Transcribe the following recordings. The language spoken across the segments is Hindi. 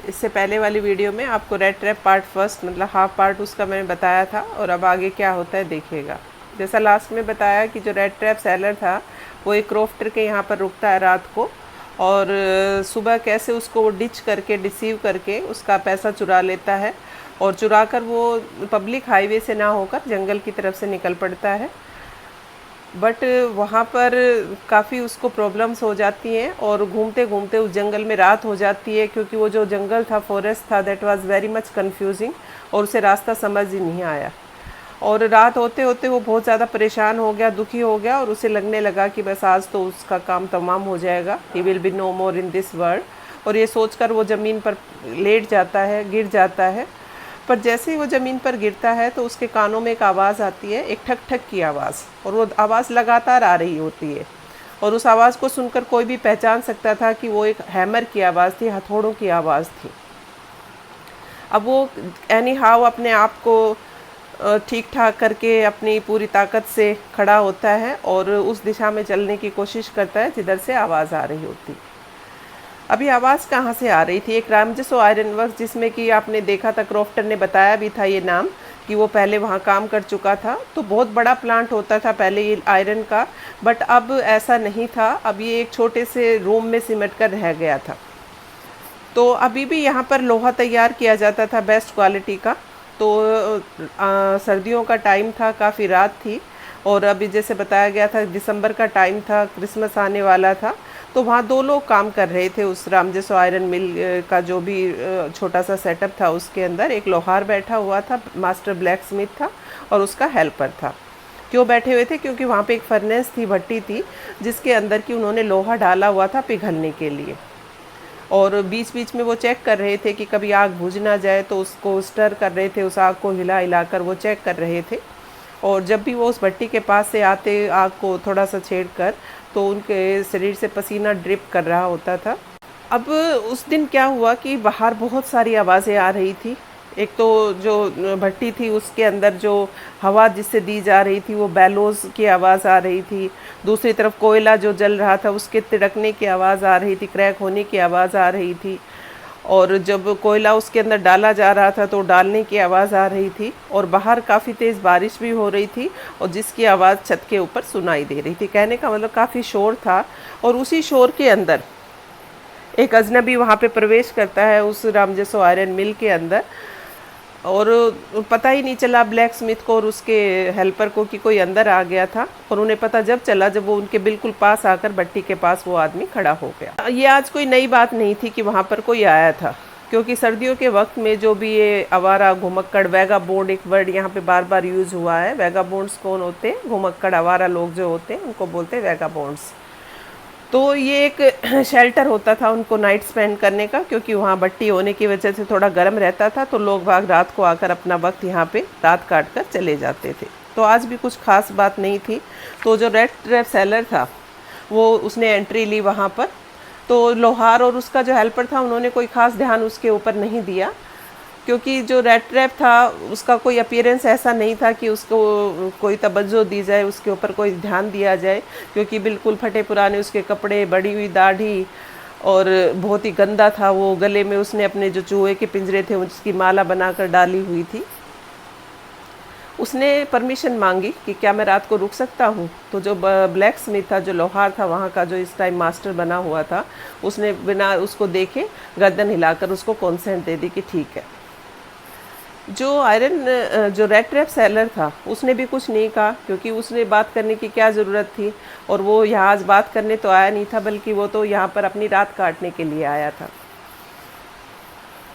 इससे पहले वाली वीडियो में आपको रेड ट्रैप पार्ट फर्स्ट मतलब हाफ पार्ट उसका मैंने बताया था, और अब आगे क्या होता है देखिएगा। जैसा लास्ट में बताया कि जो रेड ट्रैप सेलर था वो एक क्रॉफ्टर के यहाँ पर रुकता है रात को, और सुबह कैसे उसको वो डिच करके डिसीव करके उसका पैसा चुरा लेता है, और चुरा कर वो पब्लिक हाईवे से ना होकर जंगल की तरफ से निकल पड़ता है। बट वहाँ पर काफ़ी उसको प्रॉब्लम्स हो जाती हैं, और घूमते घूमते उस जंगल में रात हो जाती है, क्योंकि वो जो जंगल था, फॉरेस्ट था, that was very much confusing, और उसे रास्ता समझ ही नहीं आया। और रात होते होते वो बहुत ज़्यादा परेशान हो गया, दुखी हो गया, और उसे लगने लगा कि बस आज तो उसका काम तमाम हो जाएगा, he will be no more in this world. और ये सोचकर वो ज़मीन पर लेट जाता है, गिर जाता है। पर जैसे ही वो ज़मीन पर गिरता है तो उसके कानों में एक आवाज़ आती है, एक ठक ठक की आवाज़, और वो आवाज़ लगातार आ रही होती है। और उस आवाज़ को सुनकर कोई भी पहचान सकता था कि वो एक हैमर की आवाज़ थी, हथौड़ों की आवाज़ थी। अब वो एनी हाउ अपने आप को ठीक ठाक करके अपनी पूरी ताकत से खड़ा होता है, और उस दिशा में चलने की कोशिश करता है जिधर से आवाज़ आ रही होती। अभी आवाज़ कहाँ से आ रही थी? एक रामजसो आयरन वर्क्स, जिसमें कि आपने देखा था, क्रॉफ्टर ने बताया भी था ये नाम कि वो पहले वहाँ काम कर चुका था। तो बहुत बड़ा प्लांट होता था पहले ये आयरन का, बट अब ऐसा नहीं था। अब ये एक छोटे से रूम में सिमट कर रह गया था। तो अभी भी यहाँ पर लोहा तैयार किया जाता था बेस्ट क्वालिटी का। तो सर्दियों का टाइम था, काफ़ी रात थी, और अभी जैसे बताया गया था दिसंबर का टाइम था, क्रिसमस आने वाला था। तो वहाँ दो लोग काम कर रहे थे उस रामजसो आयरन मिल का जो भी छोटा सा सेटअप था, उसके अंदर एक लोहार बैठा हुआ था, मास्टर ब्लैक स्मिथ था, और उसका हेल्पर था। क्यों बैठे हुए थे? क्योंकि वहाँ पे एक फर्नेस थी, भट्टी थी, जिसके अंदर की उन्होंने लोहा डाला हुआ था पिघलने के लिए। और बीच बीच में वो चेक कर रहे थे कि कभी आग बुझ ना जाए, तो उसको स्टर कर रहे थे, उस आग को हिला हिला कर वो चेक कर रहे थे। और जब भी वो उस भट्टी के पास से आते आग को थोड़ा सा छेड़ कर, तो उनके शरीर से पसीना ड्रिप कर रहा होता था। अब उस दिन क्या हुआ कि बाहर बहुत सारी आवाज़ें आ रही थी। एक तो जो भट्टी थी उसके अंदर जो हवा जिससे दी जा रही थी वो बैलोज़ की आवाज़ आ रही थी। दूसरी तरफ कोयला जो जल रहा था उसके तिड़कने की आवाज़ आ रही थी, क्रैक होने की आवाज़ आ रही थी। और जब कोयला उसके अंदर डाला जा रहा था तो डालने की आवाज़ आ रही थी। और बाहर काफ़ी तेज़ बारिश भी हो रही थी, और जिसकी आवाज़ छत के ऊपर सुनाई दे रही थी। कहने का मतलब काफ़ी शोर था। और उसी शोर के अंदर एक अजनबी वहाँ पे प्रवेश करता है उस रामजसो आयरन मिल के अंदर, और पता ही नहीं चला ब्लैक स्मिथ को और उसके हेल्पर को कि कोई अंदर आ गया था। और उन्हें पता जब चला जब वो उनके बिल्कुल पास आकर भट्टी के पास वो आदमी खड़ा हो गया। ये आज कोई नई बात नहीं थी कि वहाँ पर कोई आया था, क्योंकि सर्दियों के वक्त में जो भी ये आवारा घुमक्कड़, वैगाबोंड एक वर्ड यहाँ पे बार बार यूज़ हुआ है। वैगाबोंड्स कौन होते हैं? घुमक्कड़ आवारा लोग जो होते हैं उनको बोलते हैं वैगाबोंड्स। तो ये एक शेल्टर होता था उनको नाइट स्पेंड करने का, क्योंकि वहाँ भट्टी होने की वजह से थोड़ा गर्म रहता था। तो लोग बाग रात को आकर अपना वक्त यहाँ पे रात काट कर चले जाते थे। तो आज भी कुछ खास बात नहीं थी। तो जो रेड ट्रैप सेलर था वो उसने एंट्री ली वहाँ पर। तो लोहार और उसका जो हेल्पर था उन्होंने कोई ख़ास ध्यान उसके ऊपर नहीं दिया, क्योंकि जो रेड ट्रैप था उसका कोई अपीयरेंस ऐसा नहीं था कि उसको कोई तवज्जो दी जाए, उसके ऊपर कोई ध्यान दिया जाए, क्योंकि बिल्कुल फटे पुराने उसके कपड़े, बड़ी हुई दाढ़ी, और बहुत ही गंदा था वो। गले में उसने अपने जो चूहे के पिंजरे थे उसकी माला बनाकर डाली हुई थी। उसने परमिशन मांगी कि क्या मैं रात को रुक सकता हूँ? तो जो ब्लैक स्मिथ था, जो लोहार था वहाँ का, जो इस टाइम मास्टर बना हुआ था, उसने बिना उसको देखे गर्दन हिलाकर उसको कॉन्सेंट दे दी कि ठीक है। जो रेड ट्रैप सेलर था उसने भी कुछ नहीं कहा, क्योंकि उसने बात करने की क्या ज़रूरत थी। और वो यहाँ आज बात करने तो आया नहीं था, बल्कि वो तो यहाँ पर अपनी रात काटने के लिए आया था।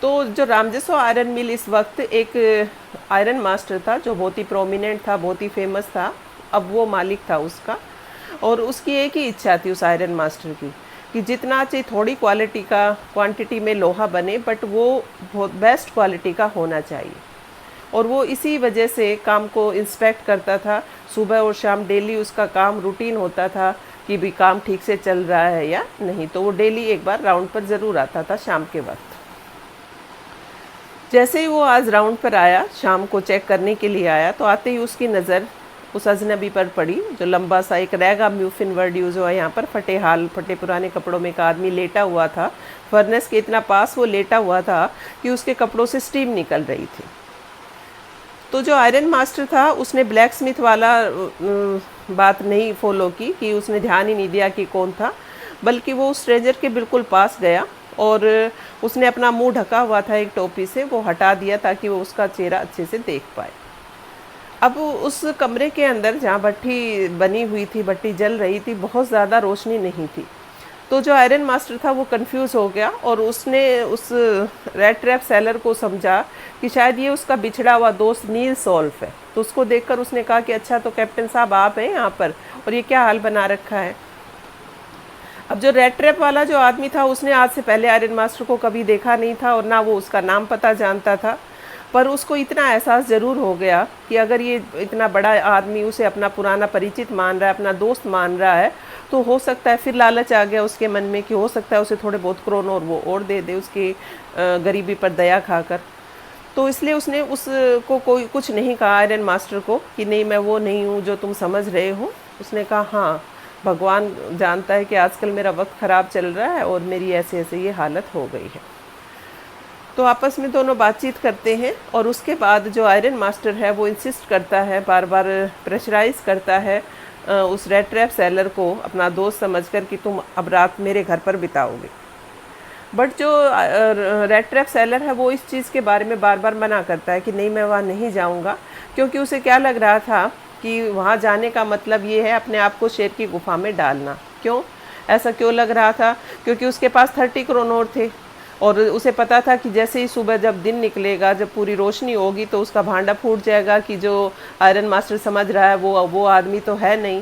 तो जो रामजसो आयरन मिल इस वक्त एक आयरन मास्टर था जो बहुत ही प्रोमिनेंट था, बहुत ही फेमस था। अब वो मालिक था उसका, और उसकी एक ही इच्छा थी उस आयरन मास्टर की कि जितना चाहिए थोड़ी क्वालिटी का क्वांटिटी में लोहा बने, बट वो बहुत बेस्ट क्वालिटी का होना चाहिए। और वो इसी वजह से काम को इंस्पेक्ट करता था। सुबह और शाम डेली उसका काम रूटीन होता था कि भी काम ठीक से चल रहा है या नहीं। तो वो डेली एक बार राउंड पर ज़रूर आता था शाम के वक्त। जैसे ही वो आज राउंड पर आया, शाम को चेक करने के लिए आया, तो आते ही उसकी नज़र उस अजनबी पर पड़ी, जो लंबा सा एक रैगा म्यूफिन वर्ड यूज़ हुआ यहाँ पर। फटे हाल, फटे पुराने कपड़ों में एक आदमी लेटा हुआ था, फर्नेस के इतना पास वो लेटा हुआ था कि उसके कपड़ों से स्टीम निकल रही थी। तो जो आयरन मास्टर था उसने ब्लैक स्मिथ वाला बात नहीं फॉलो की, कि उसने ध्यान ही नहीं दिया कि कौन था, बल्कि वो उस स्ट्रेंजर के बिल्कुल पास गया और उसने अपना मुंह ढका हुआ था एक टोपी से, वो हटा दिया ताकि वो उसका चेहरा अच्छे से देख पाए। अब उस कमरे के अंदर जहाँ भट्टी बनी हुई थी, भट्टी जल रही थी, बहुत ज़्यादा रोशनी नहीं थी। तो जो आयरन मास्टर था वो कंफ्यूज हो गया और उसने उस रेड ट्रैप सेलर को समझा कि शायद ये उसका बिछड़ा हुआ दोस्त नील सॉल्फ है। तो उसको देखकर उसने कहा कि अच्छा, तो कैप्टन साहब आप हैं यहाँ पर, और ये क्या हाल बना रखा है। अब जो रेड ट्रैप वाला जो आदमी था उसने आज से पहले आयरन मास्टर को कभी देखा नहीं था और ना वो उसका नाम पता जानता था, पर उसको इतना एहसास ज़रूर हो गया कि अगर ये इतना बड़ा आदमी उसे अपना पुराना परिचित मान रहा है, अपना दोस्त मान रहा है, तो हो सकता है, फिर लालच आ गया उसके मन में कि हो सकता है उसे थोड़े बहुत क्रोन और वो और दे दे उसकी गरीबी पर दया खाकर। तो इसलिए उसने उसको कोई कुछ नहीं कहा आयरन मास्टर को कि नहीं, मैं वो नहीं हूँ जो तुम समझ रहे हो। उसने कहा हाँ, भगवान जानता है कि आजकल मेरा वक्त ख़राब चल रहा है और मेरी ऐसे ऐसे ये हालत हो गई है। तो आपस में दोनों बातचीत करते हैं और उसके बाद जो आयरन मास्टर है वो इंसिस्ट करता है, बार बार प्रेशराइज करता है उस रेड ट्रैप सेलर को अपना दोस्त समझकर कि तुम अब रात मेरे घर पर बिताओगे। बट जो रेड ट्रैप सेलर है वो इस चीज़ के बारे में बार बार मना करता है कि नहीं, मैं वहाँ नहीं जाऊँगा, क्योंकि उसे क्या लग रहा था कि वहाँ जाने का मतलब ये है अपने आप को शेर की गुफा में डालना। क्यों ऐसा क्यों लग रहा था? क्योंकि उसके पास 30 क्रोनोर थे और उसे पता था कि जैसे ही सुबह जब दिन निकलेगा, जब पूरी रोशनी होगी, तो उसका भांडा फूट जाएगा कि जो आयरन मास्टर समझ रहा है वो आदमी तो है नहीं।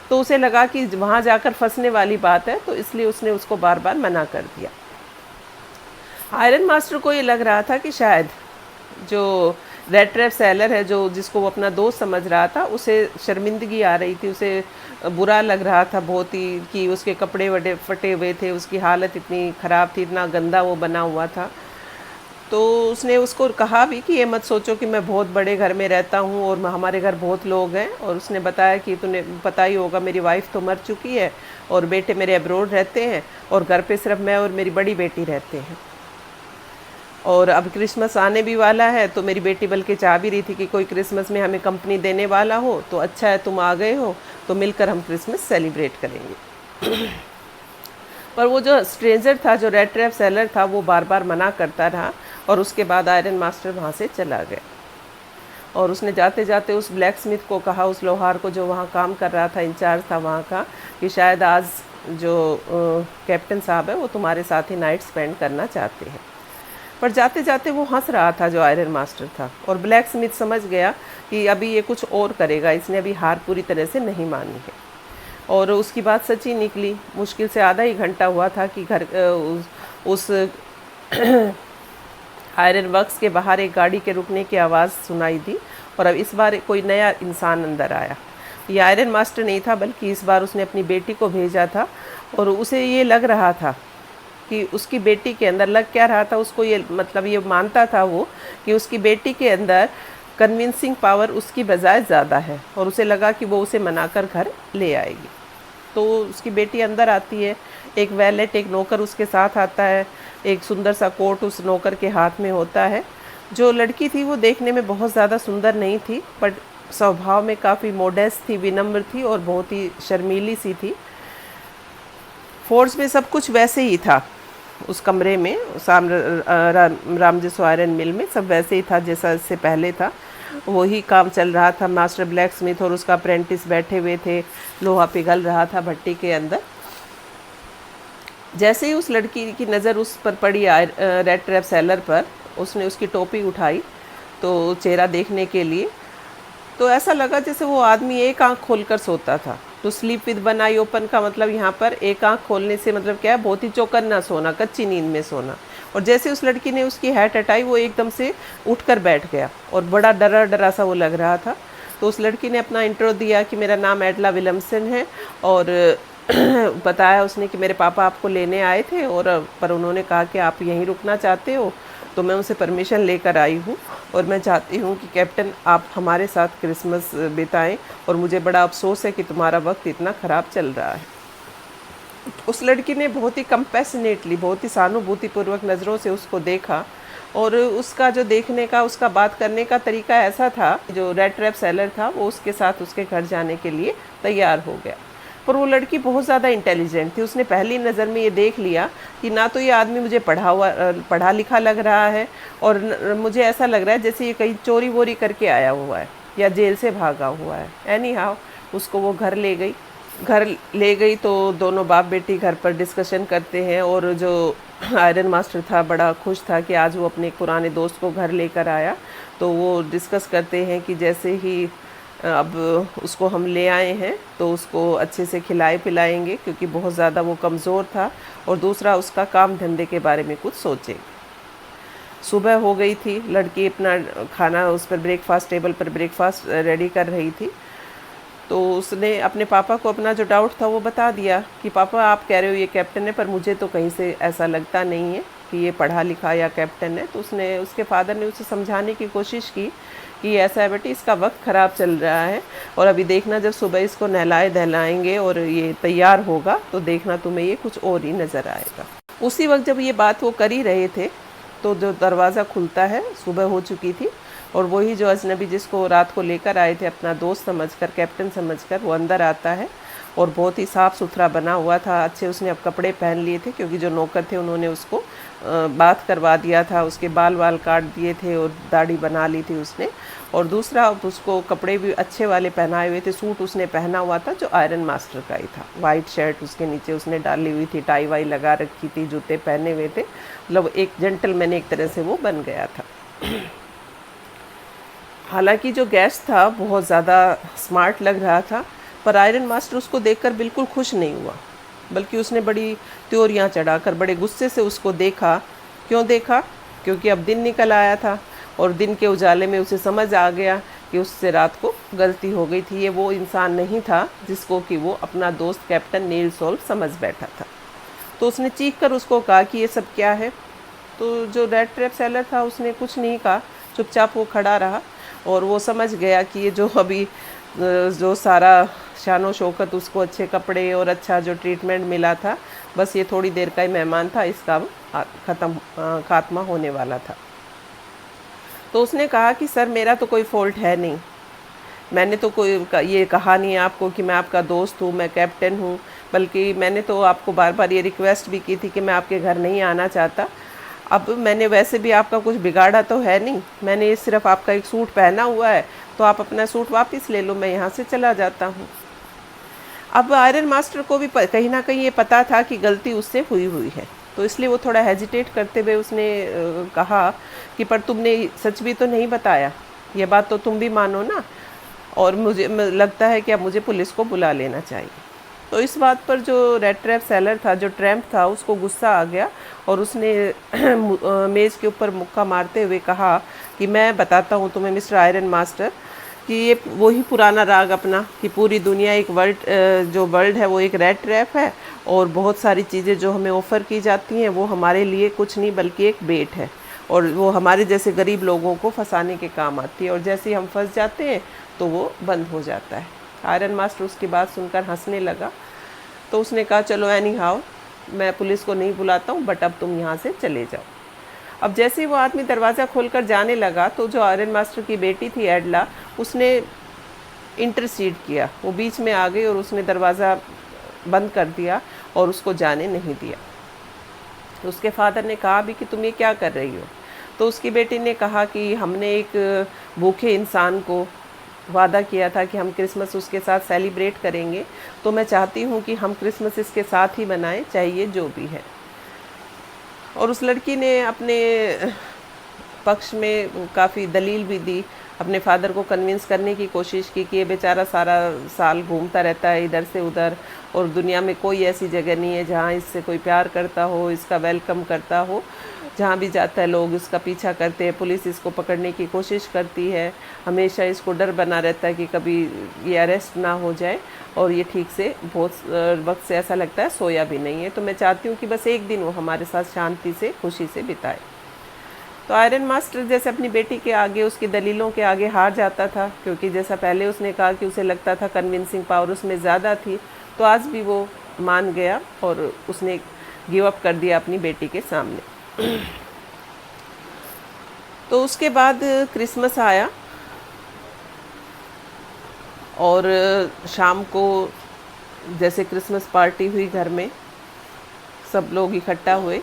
तो उसे लगा कि वहाँ जाकर फंसने वाली बात है, तो इसलिए उसने उसको बार बार मना कर दिया। आयरन मास्टर को ये लग रहा था कि शायद जो रेड ट्रैप सेलर है, जो जिसको वो अपना दोस्त समझ रहा था, उसे शर्मिंदगी आ रही थी, उसे बुरा लग रहा था बहुत ही कि उसके कपड़े वड़े फटे हुए थे, उसकी हालत इतनी ख़राब थी, इतना गंदा वो बना हुआ था। तो उसने उसको कहा भी कि ये मत सोचो कि मैं बहुत बड़े घर में रहता हूँ और हमारे घर बहुत लोग हैं। और उसने बताया कि तुम्हें पता ही होगा मेरी वाइफ तो मर चुकी है और बेटे मेरे अब्रोड रहते हैं और घर पे सिर्फ मैं और मेरी बड़ी बेटी रहते हैं। और अब क्रिसमस आने भी वाला है, तो मेरी बेटी बल्कि चाह भी रही थी कि कोई क्रिसमस में हमें कंपनी देने वाला हो, तो अच्छा है तुम आ गए हो, तो मिलकर हम क्रिसमस सेलिब्रेट करेंगे। पर वो जो स्ट्रेंजर था, जो रेड ट्रैप सेलर था, वो बार बार मना करता रहा और उसके बाद आयरन मास्टर वहाँ से चला गया। और उसने जाते जाते उस ब्लैक स्मिथ को कहा, उस लोहार को जो वहाँ काम कर रहा था, इंचार्ज था वहाँ का, कि शायद आज जो कैप्टन साहब है वो तुम्हारे साथ ही नाइट स्पेंड करना चाहते हैं। पर जाते जाते वो हंस रहा था जो आयरन मास्टर था, और ब्लैक स्मिथ समझ गया कि अभी ये कुछ और करेगा, इसने अभी हार पूरी तरह से नहीं मानी है। और उसकी बात सच्ची निकली। मुश्किल से आधा ही घंटा हुआ था कि घर उस आयरन वर्क्स के बाहर एक गाड़ी के रुकने की आवाज़ सुनाई दी, और अब इस बार कोई नया इंसान अंदर आया। ये आयरन मास्टर नहीं था, बल्कि इस बार उसने अपनी बेटी को भेजा था, और उसे ये लग रहा था कि उसकी बेटी के अंदर लग क्या रहा था, उसको ये मतलब ये मानता था वो कि उसकी बेटी के अंदर कन्विंसिंग पावर उसकी बजाय ज़्यादा है, और उसे लगा कि वो उसे मनाकर घर ले आएगी। तो उसकी बेटी अंदर आती है, एक वैलेट, एक नौकर उसके साथ आता है, एक सुंदर सा कोट उस नौकर के हाथ में होता है। जो लड़की थी वो देखने में बहुत ज़्यादा सुंदर नहीं थी, बट स्वभाव में काफ़ी मोडेस्ट थी, विनम्र थी और बहुत ही शर्मीली सी थी। फोर्स में सब कुछ वैसे ही था, उस कमरे में रामजसो आयरन मिल में सब वैसे ही था जैसा इससे पहले था। वही काम चल रहा था। मास्टर ब्लैक स्मिथ और उसका अप्रेंटिस बैठे हुए थे, लोहा पिघल रहा था भट्टी के अंदर। जैसे ही उस लड़की की नज़र उस पर पड़ी रेड ट्रैप सेलर पर, उसने उसकी टोपी उठाई तो चेहरा देखने के लिए, तो ऐसा लगा जैसे वो आदमी एक आंख खोलकर सोता था। तो sleep with one I open का मतलब यहाँ पर एक आंख खोलने से मतलब क्या है, बहुत ही चौकन्ना सोना, कच्ची नींद में सोना। और जैसे उस लड़की ने उसकी हैट हटाई, वो एकदम से उठकर बैठ गया और बड़ा डरा डरा सा वो लग रहा था। तो उस लड़की ने अपना इंट्रो दिया कि मेरा नाम एडला विलियमसन है, और बताया उसने कि मेरे पापा आपको लेने आए थे, और पर उन्होंने कहा कि आप यहीं रुकना चाहते हो, तो मैं उनसे परमिशन लेकर आई हूँ और मैं चाहती हूँ कि कैप्टन आप हमारे साथ क्रिसमस बिताएं, और मुझे बड़ा अफसोस है कि तुम्हारा वक्त इतना ख़राब चल रहा है। उस लड़की ने बहुत ही कंपैशनेटली, बहुत ही सहानुभूतिपूर्वक नज़रों से उसको देखा, और उसका जो देखने का, उसका बात करने का तरीका ऐसा था, जो रेड ट्रैप सेलर था वो उसके साथ उसके घर जाने के लिए तैयार हो गया। पर वो लड़की बहुत ज़्यादा इंटेलिजेंट थी। उसने पहली नज़र में ये देख लिया कि ना तो ये आदमी मुझे पढ़ा लिखा लग रहा है, और मुझे ऐसा लग रहा है जैसे ये कहीं चोरी वोरी करके आया हुआ है या जेल से भागा हुआ है। एनी हाउ उसको वो घर ले गई तो दोनों बाप बेटी घर पर डिस्कशन करते हैं, और जो आयरन मास्टर था बड़ा खुश था कि आज वो अपने पुराने दोस्त को घर लेकर आया। तो वो डिस्कस करते हैं कि जैसे ही अब उसको हम ले आए हैं तो उसको अच्छे से खिलाए पिलाएंगे, क्योंकि बहुत ज़्यादा वो कमज़ोर था, और दूसरा उसका काम धंधे के बारे में कुछ सोचेंगे। सुबह हो गई थी, लड़की अपना खाना उस पर ब्रेकफास्ट टेबल पर ब्रेकफास्ट रेडी कर रही थी। तो उसने अपने पापा को अपना जो डाउट था वो बता दिया कि पापा आप कह रहे हो ये कैप्टन है, पर मुझे तो कहीं से ऐसा लगता नहीं है कि ये पढ़ा लिखा या कैप्टन है। तो उसके फादर ने उसे समझाने की कोशिश की कि ऐसा है बेटी, इसका वक्त ख़राब चल रहा है, और अभी देखना जब सुबह इसको नहलाए दहलाएंगे और ये तैयार होगा तो देखना तुम्हें ये कुछ और ही नज़र आएगा। उसी वक्त जब ये बात वो कर ही रहे थे तो जो दरवाज़ा खुलता है, सुबह हो चुकी थी, और वही जो अजनबी जिसको रात को लेकर आए थे अपना दोस्त समझकर, कैप्टन समझकर, वो अंदर आता है, और बहुत ही साफ़ सुथरा बना हुआ था। अच्छे उसने अब कपड़े पहन लिए थे, क्योंकि जो नौकर थे उन्होंने उसको बात करवा दिया था, उसके बाल काट दिए थे और दाढ़ी बना ली थी उसने। और दूसरा उसको कपड़े भी अच्छे वाले पहनाए हुए थे। सूट उसने पहना हुआ था जो आयरन मास्टर का ही था। वाइट शर्ट उसके नीचे उसने डाली हुई थी, टाई वाई लगा रखी थी, जूते पहने हुए थे, मतलब एक जेंटलमैन एक तरह से वो बन गया था। हालांकि जो गेस्ट था बहुत ज़्यादा स्मार्ट लग रहा था, पर आयरन मास्टर उसको देखकर बिल्कुल खुश नहीं हुआ, बल्कि उसने बड़ी त्योरियां चढ़ाकर बड़े गुस्से से उसको देखा। क्यों देखा? क्योंकि अब दिन निकल आया था, और दिन के उजाले में उसे समझ आ गया कि उससे रात को गलती हो गई थी। ये वो इंसान नहीं था जिसको कि वो अपना दोस्त कैप्टन नील सोल्फ समझ बैठा था। तो उसने चीख कर उसको कहा कि ये सब क्या है। तो जो रेड ट्रैप सेलर था उसने कुछ नहीं कहा, चुपचाप वो खड़ा रहा, और वो समझ गया कि ये जो अभी जो सारा शानो शौकत, उसको अच्छे कपड़े और अच्छा जो ट्रीटमेंट मिला था, बस ये थोड़ी देर का ही मेहमान था, इसका खात्मा होने वाला था। तो उसने कहा कि सर मेरा तो कोई फ़ॉल्ट है नहीं, मैंने तो कोई ये कहा नहीं आपको कि मैं आपका दोस्त हूँ, मैं कैप्टन हूँ, बल्कि मैंने तो आपको बार बार ये रिक्वेस्ट भी की थी कि मैं आपके घर नहीं आना चाहता। अब मैंने वैसे भी आपका कुछ बिगाड़ा तो है नहीं, मैंने सिर्फ आपका एक सूट पहना हुआ है, तो आप अपना सूट वापस ले लो, मैं यहाँ से चला जाता हूँ। अब आयरन मास्टर को भी कहीं ना कहीं ये पता था कि गलती उससे हुई है, तो इसलिए वो थोड़ा हेजिटेट करते हुए उसने कहा कि पर तुमने सच भी तो नहीं बताया, ये बात तो तुम भी मानो ना, और मुझे लगता है कि अब मुझे पुलिस को बुला लेना चाहिए। तो इस बात पर जो रेड ट्रैप सेलर था, जो ट्रैम्प था, उसको गुस्सा आ गया, और उसने मेज़ के ऊपर मुक्का मारते हुए कहा कि मैं बताता हूँ तुम्हें मिस्टर आयरन मास्टर कि ये वही पुराना राग अपना कि पूरी दुनिया एक जो वर्ल्ड है वो एक रेड ट्रैप है, और बहुत सारी चीज़ें जो हमें ऑफ़र की जाती हैं वो हमारे लिए कुछ नहीं बल्कि एक बेट है, और वो हमारे जैसे गरीब लोगों को फंसाने के काम आती है, और जैसे ही हम फंस जाते हैं तो वो बंद हो जाता है। आयरन मास्टर उसकी बात सुनकर हंसने लगा। तो उसने कहा चलो एनी हाउ मैं पुलिस को नहीं बुलाता हूँ, बट अब तुम यहाँ से चले जाओ। अब जैसे ही वो आदमी दरवाज़ा खोलकर जाने लगा तो जो आयरन मास्टर की बेटी थी एडला, उसने इंटरसीड किया, वो बीच में आ गई और उसने दरवाज़ा बंद कर दिया और उसको जाने नहीं दिया। तो उसके फादर ने कहा भी कि तुम ये क्या कर रही हो? तो उसकी बेटी ने कहा कि हमने एक भूखे इंसान को वादा किया था कि हम क्रिसमस उसके साथ सेलिब्रेट करेंगे, तो मैं चाहती हूँ कि हम क्रिसमस इसके साथ ही मनाएं, चाहिए जो भी है। और उस लड़की ने अपने पक्ष में काफ़ी दलील भी दी, अपने फादर को कन्विंस करने की कोशिश की कि ये बेचारा सारा साल घूमता रहता है इधर से उधर, और दुनिया में कोई ऐसी जगह नहीं है जहाँ इससे कोई प्यार करता हो, इसका वेलकम करता हो। जहाँ भी जाता है लोग इसका पीछा करते हैं, पुलिस इसको पकड़ने की कोशिश करती है, हमेशा इसको डर बना रहता है कि कभी ये अरेस्ट ना हो जाए, और ये ठीक से बहुत वक्त से ऐसा लगता है सोया भी नहीं है। तो मैं चाहती हूँ कि बस एक दिन वो हमारे साथ शांति से खुशी से बिताए। तो आयरन मास्टर जैसे अपनी बेटी के आगे, उसकी दलीलों के आगे हार जाता था, क्योंकि जैसा पहले उसने कहा कि उसे लगता था कन्विंसिंग पावर उसमें ज़्यादा थी, तो आज भी वो मान गया और उसने गिव अप कर दिया अपनी बेटी के सामने। तो उसके बाद क्रिसमस आया और शाम को जैसे क्रिसमस पार्टी हुई घर में, सब लोग इकट्ठा हुए।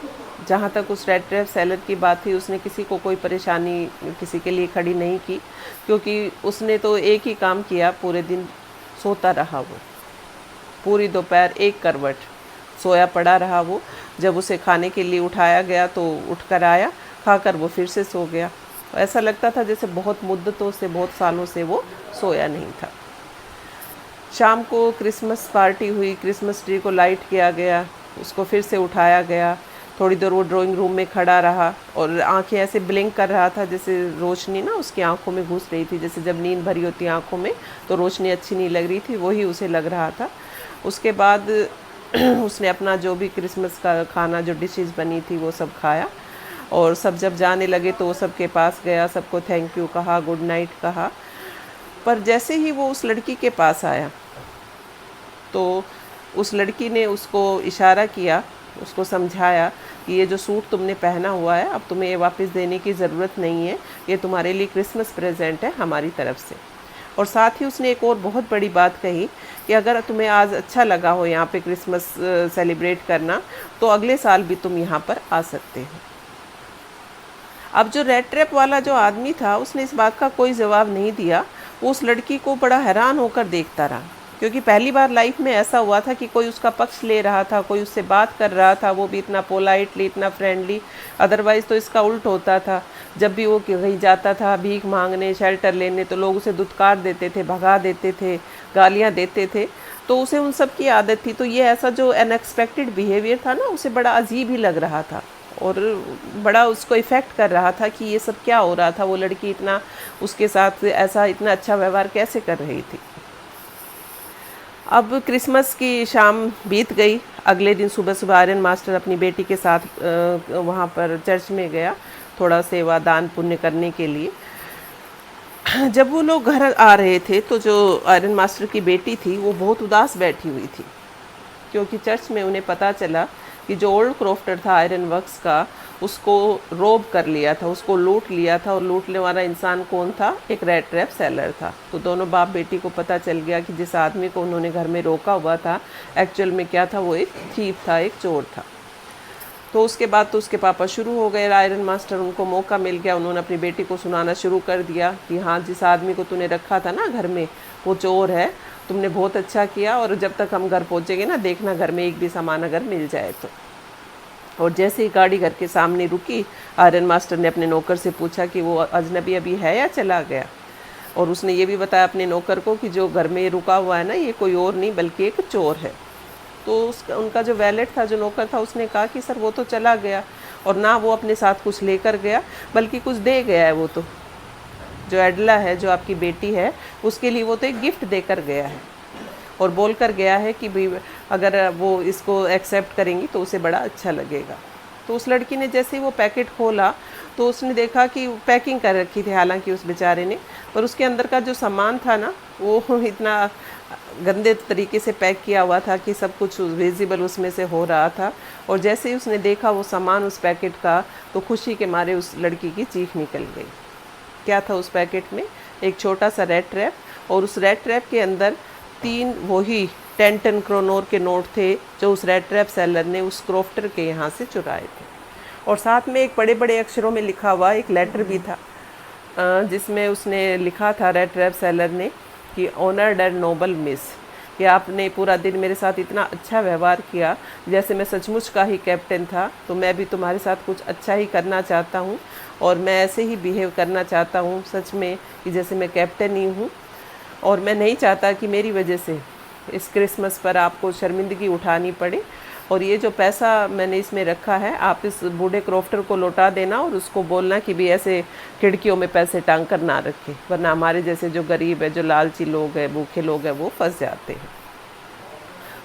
जहाँ तक उस रेड ट्रैप सेलर की बात थी, उसने किसी को कोई परेशानी किसी के लिए खड़ी नहीं की, क्योंकि उसने तो एक ही काम किया पूरे दिन, सोता रहा वो पूरी दोपहर एक करवट सोया पड़ा रहा वो। जब उसे खाने के लिए उठाया गया तो उठकर आया, खाकर वो फिर से सो गया। ऐसा लगता था जैसे बहुत मुद्दतों से, बहुत सालों से वो सोया नहीं था। शाम को क्रिसमस पार्टी हुई, क्रिसमस ट्री को लाइट किया गया, उसको फिर से उठाया गया। थोड़ी देर वो ड्राइंग रूम में खड़ा रहा और आंखें ऐसे ब्लिंक कर रहा था, जैसे रोशनी ना उसकी आंखों में घुस रही थी, जैसे जब नींद भरी होती है आंखों में तो रोशनी अच्छी नहीं लग रही थी, वही उसे लग रहा था। उसके बाद उसने अपना जो भी क्रिसमस का खाना, जो डिशेस बनी थी वो सब खाया, और सब जब जाने लगे तो वो सबके पास गया, सबको थैंक यू कहा, गुड नाइट कहा। पर जैसे ही वो उस लड़की के पास आया तो उस लड़की ने उसको इशारा किया, उसको समझाया कि ये जो सूट तुमने पहना हुआ है, अब तुम्हें ये वापस देने की ज़रूरत नहीं है, ये तुम्हारे लिए क्रिसमस प्रेजेंट है हमारी तरफ से। और साथ ही उसने एक और बहुत बड़ी बात कही कि अगर तुम्हें आज अच्छा लगा हो यहाँ पे क्रिसमस सेलिब्रेट करना, तो अगले साल भी तुम यहाँ पर आ सकते हो। अब जो रेड ट्रैप वाला जो आदमी था, उसने इस बात का कोई जवाब नहीं दिया। वो उस लड़की को बड़ा हैरान होकर देखता रहा, क्योंकि पहली बार लाइफ में ऐसा हुआ था कि कोई उसका पक्ष ले रहा था, कोई उससे बात कर रहा था, वो भी इतना पोलाइटली, इतना फ्रेंडली। अदरवाइज़ तो इसका उल्ट होता था, जब भी वो कहीं जाता था भीख मांगने, शेल्टर लेने, तो लोग उसे दुत्कार देते थे, भगा देते थे, गालियाँ देते थे। तो उसे उन सब की आदत थी। तो ये ऐसा जो अनएक्सपेक्टेड बिहेवियर था ना, उसे बड़ा अजीब ही लग रहा था और बड़ा उसको इफ़ेक्ट कर रहा था कि ये सब क्या हो रहा था। वो लड़की इतना उसके साथ ऐसा इतना अच्छा व्यवहार कैसे कर रही थी। अब क्रिसमस की शाम बीत गई। अगले दिन सुबह सुबह आयरन मास्टर अपनी बेटी के साथ वहाँ पर चर्च में गया, थोड़ा सेवा दान पुण्य करने के लिए। जब वो लोग घर आ रहे थे तो जो आयरन मास्टर की बेटी थी वो बहुत उदास बैठी हुई थी, क्योंकि चर्च में उन्हें पता चला कि जो ओल्ड क्रॉफ्टर था आयरन वर्क्स का, उसको रोब कर लिया था, उसको लूट लिया था। और लूटने वाला इंसान कौन था? एक रेड ट्रैप सेलर था। तो दोनों बाप बेटी को पता चल गया कि जिस आदमी को उन्होंने घर में रोका हुआ था, एक्चुअल में क्या था? वो एक थीफ था, एक चोर था। तो उसके बाद तो उसके पापा शुरू हो गए आयरन मास्टर, उनको मौका मिल गया, उन्होंने अपनी बेटी को सुनाना शुरू कर दिया कि हाँ, जिस आदमी को तूने रखा था ना घर में, वो चोर है, तुमने बहुत अच्छा किया, और जब तक हम घर पहुँचेंगे ना, देखना घर में एक भी सामान अगर मिल जाए तो। और जैसे ही गाड़ी घर के सामने रुकी, आयरन मास्टर ने अपने नौकर से पूछा कि वो अजनबी अभी है या चला गया। और उसने ये भी बताया अपने नौकर को कि जो घर में रुका हुआ है ना, ये कोई और नहीं बल्कि एक चोर है। तो उनका जो वैलेट था, जो नौकर था, उसने कहा कि सर वो तो चला गया, और ना वो अपने साथ कुछ लेकर गया बल्कि कुछ दे गया है। वो तो जो एडला है, जो आपकी बेटी है, उसके लिए वो तो एक गिफ्ट देकर गया है, और बोल कर गया है कि भाई अगर वो इसको एक्सेप्ट करेंगी तो उसे बड़ा अच्छा लगेगा। तो उस लड़की ने जैसे ही वो पैकेट खोला तो उसने देखा कि पैकिंग कर रखी थी हालांकि उस बेचारे ने, पर उसके अंदर का जो सामान था ना, वो इतना गंदे तरीके से पैक किया हुआ था कि सब कुछ विजिबल उसमें से हो रहा था। और जैसे ही उसने देखा वो सामान उस पैकेट का, तो खुशी के मारे उस लड़की की चीख निकल गई। क्या था उस पैकेट में? एक छोटा सा रेड ट्रैप, और उस रेड ट्रैप के अंदर 3 वही 10 क्रोनोर के नोट थे जो उस रेड ट्रैप सेलर ने उस क्रॉफ्टर के यहाँ से चुराए थे। और साथ में एक बड़े बड़े अक्षरों में लिखा हुआ एक लेटर भी था, जिसमें उसने लिखा था रेड ट्रैप सेलर ने कि ऑनर्ड एंड नोबल मिस, कि आपने पूरा दिन मेरे साथ इतना अच्छा व्यवहार किया, जैसे मैं सचमुच का ही कैप्टन था, तो मैं भी तुम्हारे साथ कुछ अच्छा ही करना चाहता हूँ, और मैं ऐसे ही बिहेव करना चाहता हूँ सच में कि जैसे मैं कैप्टन ही हूँ। और मैं नहीं चाहता कि मेरी वजह से इस क्रिसमस पर आपको शर्मिंदगी उठानी पड़े। और ये जो पैसा मैंने इसमें रखा है, आप इस बूढ़े क्रॉफ्टर को लौटा देना, और उसको बोलना कि भी ऐसे खिड़कियों में पैसे टांग कर ना रखे, वरना हमारे जैसे जो गरीब है, जो लालची लोग हैं, भूखे लोग हैं, वो फंस जाते हैं।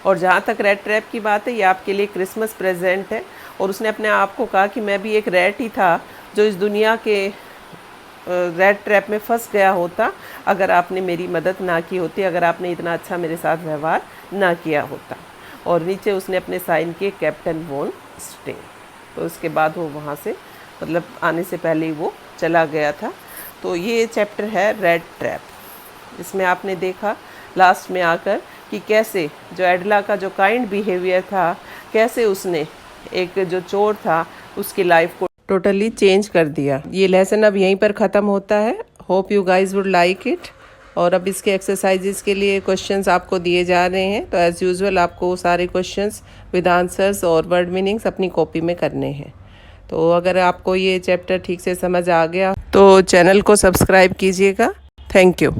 और जहाँ तक रेड ट्रैप की बात है, ये आपके लिए क्रिसमस प्रेजेंट है। और उसने अपने आप को कहा कि मैं भी एक रैट ही था, जो इस दुनिया के रेड ट्रैप में फंस गया होता अगर आपने मेरी मदद ना की होती, अगर आपने इतना अच्छा मेरे साथ व्यवहार ना किया होता। और नीचे उसने अपने साइन किए कैप्टन वॉन स्टिंग। तो उसके बाद वो वहाँ से मतलब आने से पहले ही वो चला गया था। तो ये चैप्टर है रेड ट्रैप। इसमें आपने देखा लास्ट में आकर कि कैसे जो एडला का जो काइंड बिहेवियर था, कैसे उसने एक जो चोर था उसकी लाइफ को टोटली चेंज कर दिया। ये लेसन अब यहीं पर ख़त्म होता है। Hope you guys would like it. और अब इसके एक्सरसाइजेस के लिए क्वेश्चंस आपको दिए जा रहे हैं। तो एज़ यूजुअल आपको सारे क्वेश्चंस विद आंसर्स और वर्ड मीनिंग्स अपनी कॉपी में करने हैं। तो अगर आपको ये चैप्टर ठीक से समझ आ गया तो चैनल को सब्सक्राइब कीजिएगा। Thank you.